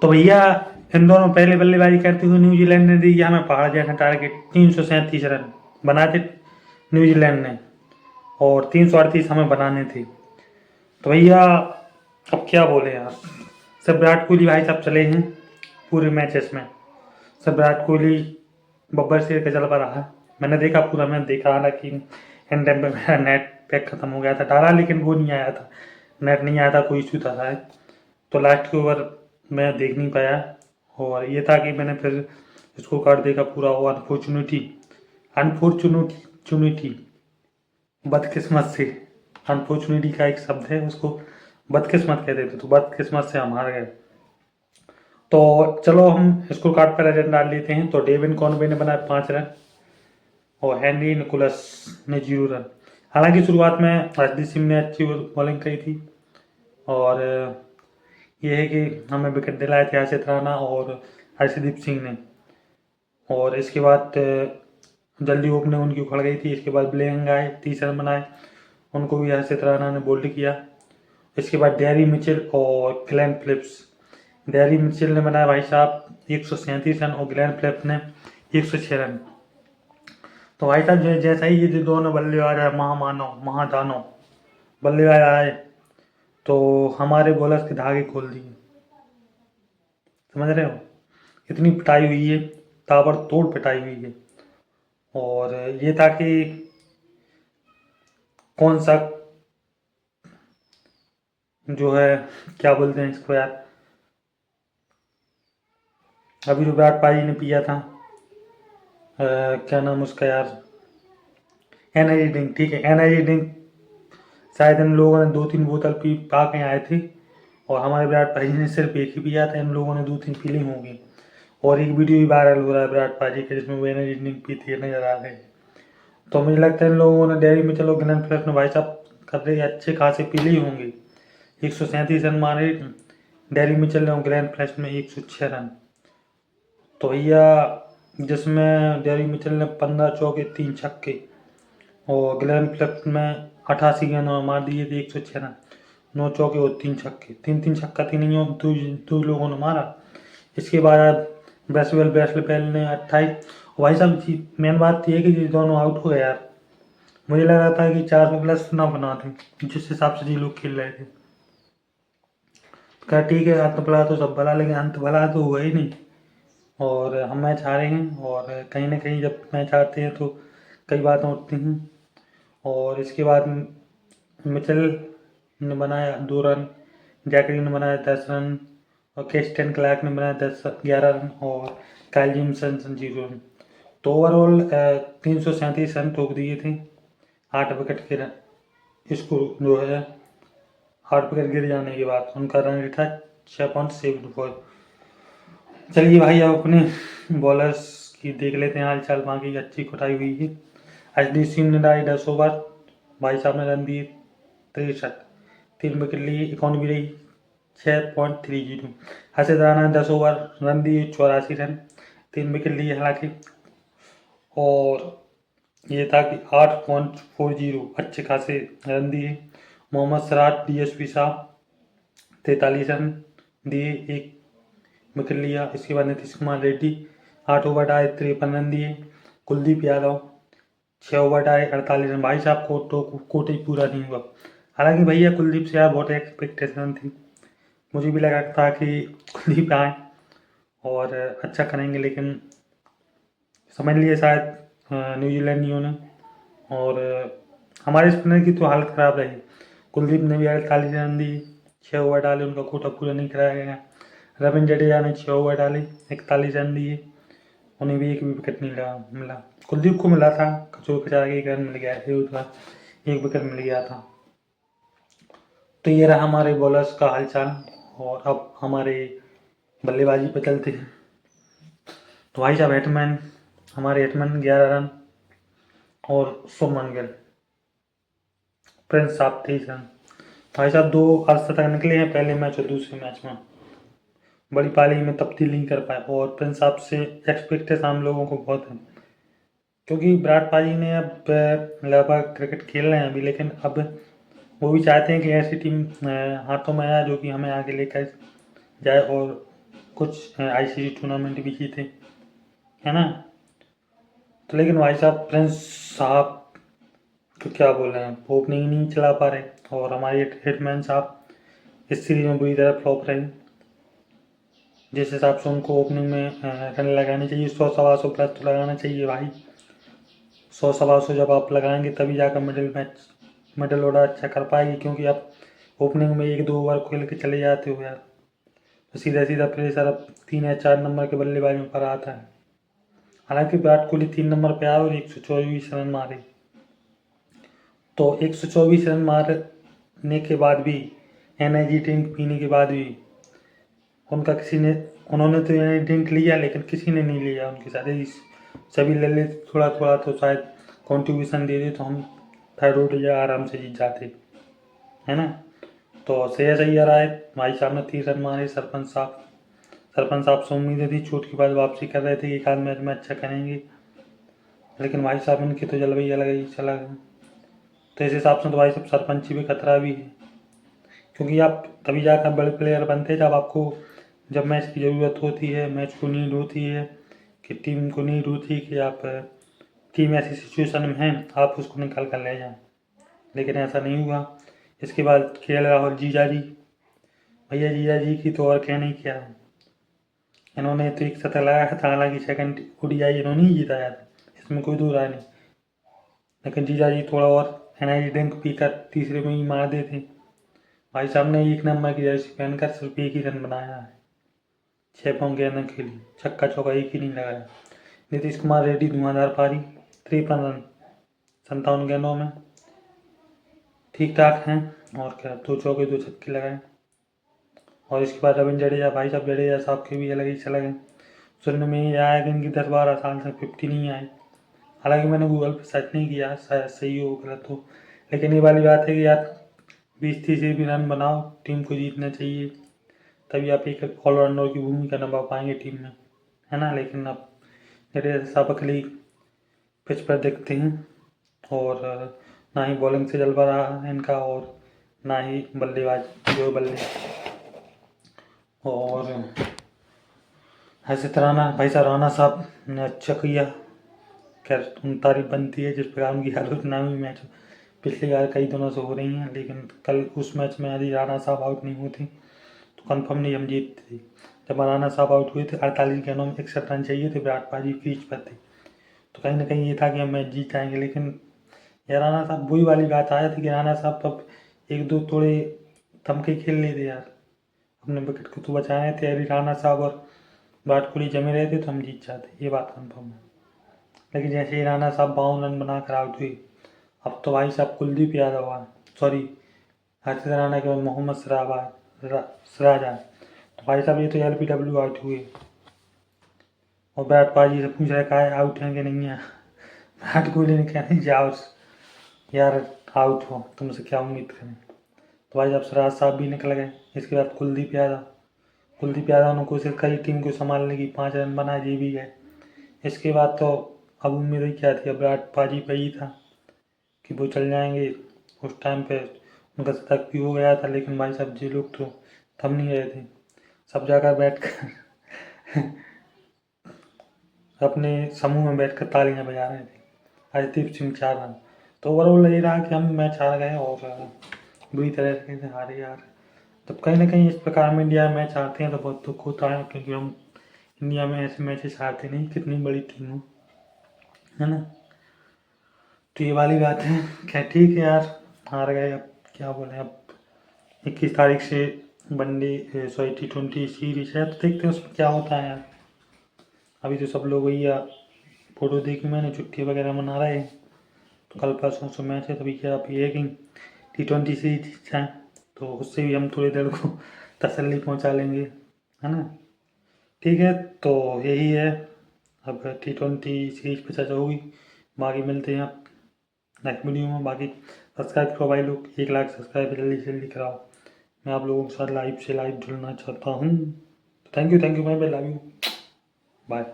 तो भैया इन दोनों पहले बल्लेबाजी करते हुए न्यूजीलैंड ने दी हमें पहाड़ जैसा टारगेट 337 रन बनाए थे न्यूजीलैंड ने, और 338 हमें बनाने थे। तो भैया अब क्या बोले यार, सब विराट कोहली भाई साहब चले हैं पूरे मैचेस में। सब विराट कोहली बब्बर शेर का जलवा रहा है। मैंने देखा पूरा, मैंने देखा, हालांकि एंड टाइम पे मेरा नेट पैक खत्म हो गया था, डाला लेकिन वो नहीं आया था, नेट नहीं आया था, कोई इशू था शायद, तो लास्ट के ओवर मैं देख नहीं पाया। और ये था कि मैंने फिर स्कोर कार्ड देखा पूरा, और अनफॉर्चुनेटली अनफॉर्चुनेटली बदकिस्मत से, अनफॉर्चुनेटली का एक शब्द है, उसको बदकिस्मत कहते थे, तो बदकिस्मत से हम हार गए। तो चलो हम स्कोर कार्ड पर नजर डाल लेते हैं। तो डेविन कॉनवे ने बनाए 5 रन और हेनरी निकोलस ने 0 रन। हालांकि शुरुआत में अर्शदीप सिंह ने अच्छी बॉलिंग करी थी, और ये है कि हमें विकेट दिलाए थे हर्षित राणा और अर्शदीप सिंह ने। और इसके बाद जल्दी ओपनिंग उनकी उखड़ गई थी। इसके बाद ब्लेइंग आए, 30 रन बनाए, उनको भी हर्षित राणा ने बोल्ड किया। इसके बाद डेरी मिचेल और ग्लेन फिलिप्स। डेरी मिचेल ने बनाया भाई साहब 137 रन और ग्लेन फिलिप्स ने 106 रन। तो भाई साहब जैसा ही ये दोनों बल्लेबाज आए, महामानव महादानव बल्लेबाज आए, तो हमारे बॉलर्स के धागे खोल दिए। समझ रहे हो, इतनी पिटाई हुई है, ताबड़तोड़ पिटाई हुई है। और ये था कि कौन सा जो है, क्या बोलते हैं इसको यार, अभी जो विराट पाजी ने पिया था, क्या नाम उसका यार, एनर्जी ड्रिंक, ठीक है, एनर्जी ड्रिंक शायद इन लोगों ने 2-3 बोतल पी पा के आए थे, और हमारे विराट पाजी ने सिर्फ एक ही पिया था, इन लोगों ने 2-3 पी ली होंगी। और एक वीडियो भी वायरल हो रहा है विराट पाजी के, जिसमें वो एनर्जी ड्रिंक पीते हुए नजर आ रहे हैं। तो मुझे लगता है इन लोगों ने डेयरी में, चलो ग्लेन फिलिप्स ने भाई साहब कदरे अच्छे खासे पी ली होंगी। 137 रन मारे डेयरी मिचेल ने, ग्लेन फिलिप्स ने 106 रन। तो भैया जिसमें डेयरी मिचेल ने 15 चौके 3 छक्के, और ग्लेन फिलिप्स ने 88 गेंदों में मार दिए थे 106 रन, 9 चौके और 3 छक्के, 3-3 छक्का 3 दो लोगों ने मारा। इसके बाद ब्रेसवेल ब्रेसवेल ने 28। भाई साहब जी मेन बात ये है कि ये दोनों आउट हो गए यार। मुझे लग रहा था कि 400 प्लस ना बना थे, जिस हिसाब से ये लोग खेल रहे थे। कहा ठीक है, अंत भला तो सब भला, लेकिन अंत भला तो हुआ ही नहीं, और हम मैच हारे हैं। और कहीं ना कहीं जब मैच हारते हैं तो कई बातें उठती हैं। और इसके बाद मिचेल ने बनाया 2 रन, जैकरी ने बनाया 10 रन, और केस्टन क्लार्क ने बनाया 11 रन, और काइल जिमसन 0 रन। तो ओवरऑल 337 रन ठोक दिए थे। 8 विकेट के इसको जो है, 8 विकेट गिर जाने के बाद उनका रन रेट था 6.74। चलिए भाई अब अपने बॉलर्स की देख लेते हैं हाल चाल। बाकी अच्छी कुटाई हुई है। अर्शदीप सिंह ने डाली 10 ओवर, भाई साहब ने रन दिए 63, 3 विकेट लिए, इकॉनमी रही 6.30। हर्षित राणा ने 10 ओवर, रन दिए 84 रन, 3 विकेट लिए हालांकि। और ये था कि 8.40 अच्छे खासे रन दिए। मोहम्मद सिराज डीएसपी साहब 43 रन दिए, 1 विकेट लिया। इसके बाद नीतीश कुमार रेड्डी 8 ओवर डाले 53 रन दिए। कुलदीप यादव 6 ओवर डाले 48 रन। भाई साहब को तो कोटे ही पूरा नहीं हुआ। हालांकि भैया कुलदीप से यार बहुत एक्सपेक्टेशन थी, मुझे भी लगा था कि कुलदीप आए और अच्छा करेंगे, लेकिन समझ लिए शायद न्यूजीलैंडियों ने। और हमारे स्पिनर की तो हालत ख़राब रही। कुलदीप ने भी 48 रन दिए, 6 ओवर डाले, उनका कोटा पूरा नहीं कराया गया। रविंद्र जडेजा ने 6 ओवर डाले, 41 रन दिए, उन्हें भी एक भी विकेट नहीं मिला। कुलदीप को मिला था, कचोर कचा के 1 रन मिल गया है, उसका 1 विकेट मिल गया था। तो ये रहा हमारे बॉलर्स का हालचाल। और अब हमारे बल्लेबाजी पर चलते हैं। तो भाई साहब हिटमैन, हमारे हिटमैन 11 रन, और शुभमन गिल, प्रिंस साहब 23 रन। भाई साहब 2 अर्धशतक निकले हैं पहले मैच और दूसरे मैच में, बड़ी पारी में तब्दील नहीं कर पाए। और प्रिंस साहब से एक्सपेक्टेशन हम लोगों को बहुत है, क्योंकि विराट पाजी ने अब लगभग क्रिकेट खेल रहे हैं अभी, लेकिन अब वो भी चाहते हैं कि ऐसी टीम हाथों में आए जो कि हमें आगे लेकर जाए और कुछ ICC टूर्नामेंट भी जीते, है ना। तो लेकिन भाई साहब प्रिंस साहब तो क्या बोल रहे हैं, ओपनिंग नहीं चला पा रहे, और हमारे हिटमैन साहब इस सीरीज में बुरी तरह फ्लॉप रहे। जिस हिसाब से उनको ओपनिंग में रन लगाने चाहिए, 100-125 प्लस तो लगाना चाहिए भाई। 100-125 जब आप लगाएंगे तभी जाकर मिडिल ऑर्डर अच्छा कर पाएगी, क्योंकि आप ओपनिंग में 1-2 ओवर खेल के चले जाते हो यार, तो सीधा सीधा प्रेशर अब 3 या 4 नंबर के बल्लेबाजों पर आता है। हालांकि विराट कोहली 3 नंबर पे आए और 124 रन मारे, तो 124 रन मारने के बाद भी, एनर्जी ड्रिंक पीने के बाद भी उन्होंने तो एनर्जी ड्रिंक लिया, लेकिन किसी ने नहीं लिया उनके साथ। सभी ले लेते थोड़ा थोड़ा तो शायद कंट्रीब्यूशन दे दे तो हम थाईरोड या आराम से जीत जाते, है ना। तो श्रेयस अय्यर आए, भाई साहब ने 30 रन मारे। सरपंच साहब से उम्मीदें थी, चोट के बाद वापसी कर रहे थे कि एक आध मैच में अच्छा करेंगे, लेकिन भाई साहब इनकी तो जलवही अलग ही चला गया। तो इस हिसाब से तो भाई साहब सरपंची भी खतरा भी है, क्योंकि आप तभी जाकर बड़े प्लेयर बनते हैं जब मैच की ज़रूरत होती है, मैच को नीड होती है, कि टीम को नीड होती है कि आप टीम ऐसी सिचुएशन में हैं आप उसको निकाल कर ले जाएं, लेकिन ऐसा नहीं हुआ। इसके बाद KL राहुल जीजा जी की तो और कहने क्या है, इन्होंने तो एक शतक लगाया था, हालांकि सेकंड ODI इन्होंने ही जिताया था, इसमें कोई दो राय नहीं, लेकिन जीजा जी थोड़ा और एनर्जी ड्रिंक पीकर तीसरे में ही मार देते। भाई साहब ने 1 नंबर की जर्सी पहनकर सिर्फ 1 ही रन बनाया है, 6 गेंदें खेली, छक्का चौका एक ही नहीं लगाया। नीतीश कुमार रेड्डी धुआंधार पारी, 53 रन 57 गेंदों में, ठीक ठाक हैं, और क्या 2 चौके 2 छक्के लगाए। और इसके बाद रविंद्र जडेजा, भाई साहब जडेजा साहब के भी अलग ही चले गए। सुनने में ये आया कि इनकी 10-12 साल से 50 नहीं आए, हालांकि मैंने गूगल पर सर्च नहीं किया, शायद सही हो गलत हो, लेकिन ये वाली बात है कि यार 20-30 भी रन बनाओ, टीम को जीतना चाहिए, तभी आप एक ऑलराउंडर की भूमिका निभा पाएंगे टीम में, है ना। लेकिन अब जडेजा साहब अकेले पिच पर दिखते हैं, और ना ही बॉलिंग से जलवा रहा है इनका, और ना ही बल्लेबाज जो बल्ले, और ऐसे तरह भाई साहब राणा साहब ने अच्छा किया, खैर उन तारीफ बनती है जिस प्रकार उनकी हालत ना हुई मैच पिछली बार कई दिनों से हो रही हैं, लेकिन कल उस मैच में यदि राणा साहब आउट नहीं होते तो कन्फर्म नहीं हम जीतते थे। जब राणा साहब आउट हुए थे 48 गेंदों में 61 रन चाहिए थे, विराट पाजी क्रीज पर थे, तो कहीं ना कहीं ये था कि हम मैच जीत जाएंगे, लेकिन यार राणा साहब वही वाली बात आया थी कि राणा साहब तो अब 1-2 थोड़े थम के खेल लेते यार, अपने विकेट को तो बचा रहे थे, यदि राणा साहब और विराट कोहली जमे रहते तो हम जीत जाते, ये बात कन्फर्म है। लेकिन जैसे ही राणा साहब 52 रन बनाकर आउट हुए, अब तो भाई साहब कुलदीप यादव आए, सॉरी हर्षित राणा के बाद मोहम्मद सिराज आए, तो भाई साहब ये तो LBW आउट हुए, और विराट पाजी से पूछ रहे कहा आउट हैं कि नहीं है, विराट कोहली ने कहना जाओ यार आउट हो, तुमसे क्या उम्मीद करें। तो भाई साहब सिराज साहब भी निकल गए। इसके बाद कुलदीप यादव ने कोशिश करी टीम को संभालने की, 5 रन बनाए, जी भी गए। इसके बाद तो अब उम्मीद ही क्या थी, अब विराट पाजी पे ही था कि वो चल जाएंगे, उस टाइम पे उनका शतक भी हो गया था, लेकिन भाई साहब जी लोग तो थम नहीं रहे थे, सब जगह बैठ कर अपने समूह में बैठकर तालियां बजा रहे थे। हरदीप सिंह 4 रन, तो ओवरऑल ये रहा कि हम मैच हार गए, और बुरी तरह से हारे यार। तब कहीं ना कहीं इस प्रकार हम इंडिया में मैच हारते हैं तो बहुत दुख होता है, क्योंकि हम इंडिया में ऐसे मैचेस हारते नहीं, कितनी बड़ी टीम हो, है ना। तो ये वाली बात है, क्या ठीक है यार, हार गए, अब क्या बोले। अब 21 तारीख से वनडे सॉरी T20 सीरीज है, तो देखते हैं उसमें क्या होता है यार। अभी तो सब लोग भैया फोटो देखी मैंने, छुट्टी वगैरह मना रहे हैं, तो कल परसों से मैच है, तभी क्या अभी है कि T20 सीरीज है, तो उससे भी हम थोड़ी देर को तसल्ली पहुंचा लेंगे, है ना। ठीक है, तो यही है, अब T20 सीरीज पे चर्चा होगी, बाकी मिलते हैं आप नेक्स्ट वीडियो में। बाकी सब्सक्राइब करो भाई लोग, 1 लाख सब्सक्राइब जल्दी से जल्दी कराओ, मैं आप लोगों के साथ लाइव जुड़ना चाहता हूँ। थैंक यू, मैं लव यू, बाय।